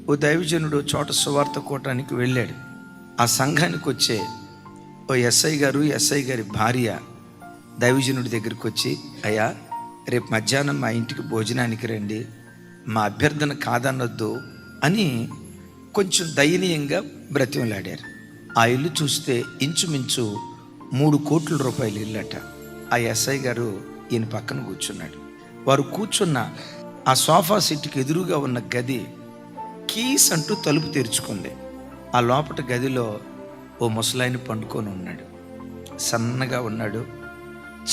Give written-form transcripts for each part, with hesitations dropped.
ఓ దైవజనుడు చోట సువార్త కోవటానికి వెళ్ళాడు. ఆ సంఘానికి వచ్చే ఓ ఎస్ఐ గారి భార్య దైవజనుడి దగ్గరికి వచ్చి, అయ్యా రేపు మధ్యాహ్నం మా ఇంటికి భోజనానికి రండి, మా అభ్యర్థన కాదనొద్దు అని కొంచెం దయనీయంగా బ్రతిమలాడారు. ఆ ఇల్లు చూస్తే ఇంచుమించు 3 కోట్ల రూపాయల ఇల్లట. ఆ ఎస్ఐ గారు ఈయన పక్కన కూర్చున్నాడు. వారు కూర్చున్న ఆ సోఫా సెట్కి ఎదురుగా ఉన్న గది కీస్ అంటూ తలుపు తెరుచుకుంది. ఆ లోపట గదిలో ఓ ముసలాయన పండుకొని ఉన్నాడు. సన్నగా ఉన్నాడు.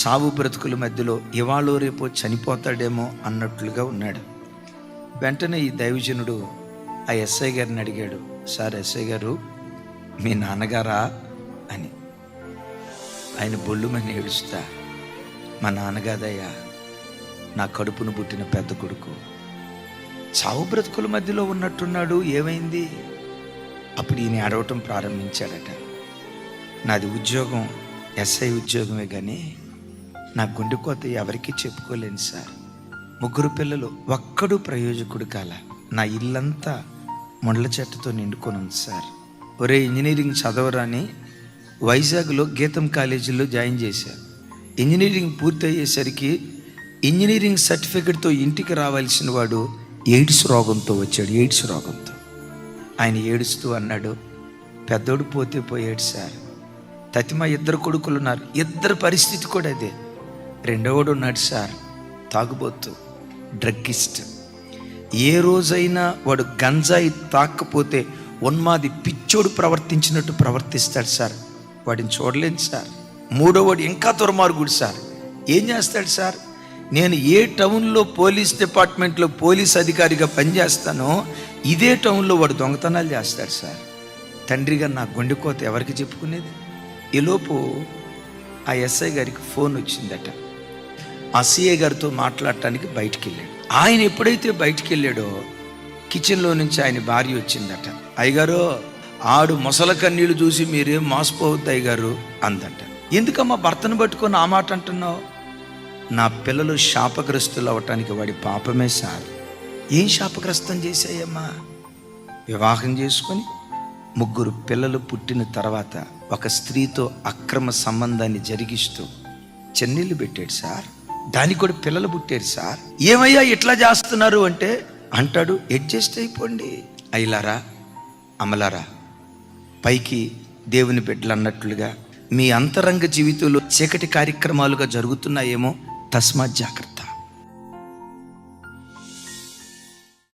చావు బ్రతుకుల మధ్యలో ఇవాళో రేపో చనిపోతాడేమో అన్నట్లుగా ఉన్నాడు. వెంటనే ఈ దైవజనుడు ఆ ఎస్ఐ గారిని అడిగాడు, సార్ ఎస్ఐ గారు, మీ నాన్నగారా అని. ఆయన బొల్లుమని ఏడుస్తా, మా నాన్నగాదయ్యా, నా కడుపును పుట్టిన పెద్ద కొడుకు. చావు బ్రతుకుల మధ్యలో ఉన్నట్టున్నాడు, ఏమైంది? అప్పుడు ఈయన అడవటం ప్రారంభించాడట. నాది ఉద్యోగం ఎస్ఐ ఉద్యోగమే, కానీ నా గుండెకోత ఎవరికీ చెప్పుకోలేను సార్. 3 పిల్లలు, ఒక్కడు ప్రయోజకుడు కాల. నా ఇల్లంతా మొండల చెట్టుతో నిండుకొని ఉంది సార్. ఒరే ఇంజనీరింగ్ చదవరాని వైజాగ్లో గీతం కాలేజీలో జాయిన్ చేశారు. ఇంజనీరింగ్ పూర్తయ్యేసరికి ఇంజనీరింగ్ సర్టిఫికెట్తో ఇంటికి రావాల్సిన వాడు ఎయిడ్స్ రోగంతో వచ్చాడు. ఎయిడ్స్ రోగంతో ఆయన ఏడుస్తూ అన్నాడు, పెద్దోడు పోతే పోయాడు సార్. తతిమ 2 కొడుకులు ఉన్నారు, 2 పరిస్థితి కూడా అదే. 2వడు ఉన్నాడు సార్, తాగుబోతు, డ్రగ్గిస్ట్. ఏ రోజైనా వాడు గంజాయి తాకపోతే ఉన్మాది పిచ్చోడు ప్రవర్తించినట్టు ప్రవర్తిస్తాడు సార్. వాడిని చూడలేను సార్. 3వవాడు ఇంకా దుర్మార్గుడు సార్. ఏం చేస్తాడు సార్? నేను ఏ టౌన్లో పోలీస్ డిపార్ట్మెంట్లో పోలీస్ అధికారిగా పనిచేస్తానో ఇదే టౌన్లో వాడు దొంగతనాలు చేస్తాడు సార్. తండ్రిగా నా గుండెకోత ఎవరికి చెప్పుకునేది? ఈలోపు ఆ ఎస్ఐ గారికి ఫోన్ వచ్చిందట. ఆ సిఐ గారితో మాట్లాడటానికి బయటికి వెళ్ళాడు. ఆయన ఎప్పుడైతే బయటికి వెళ్ళాడో కిచెన్లో నుంచి ఆయన భార్య వచ్చిందట. అయ్యగారు, ఆడు మొసల కన్నీళ్ళు చూసి మీరేం మోసపోవద్దు అయ్యగారు అందట. ఎందుకమ్మా భర్తను పట్టుకొని ఆ మాట అంటున్నావు? నా పిల్లలు శాపగ్రస్తులు అవటానికి వాడి పాపమే సార్. ఏం శాపగ్రస్తం చేశాయమ్మా? వివాహం చేసుకొని 3 పిల్లలు పుట్టిన తర్వాత ఒక స్త్రీతో అక్రమ సంబంధాన్ని జరిగిస్తూ చెన్నీళ్ళు పెట్టాడు సార్. దానికి కూడా పిల్లలు పుట్టారు సార్. ఏమయ్యా ఇట్లా చేస్తున్నారు అంటే అంటాడు, అడ్జస్ట్ అయిపోండి. అయ్యలారా, అమలారా, పైకి దేవుని బిడ్డలు అన్నట్లుగా మీ అంతరంగ జీవితంలో చీకటి కార్యక్రమాలుగా జరుగుతున్నాయేమో, తస్మాత్ జాగ్రత్త.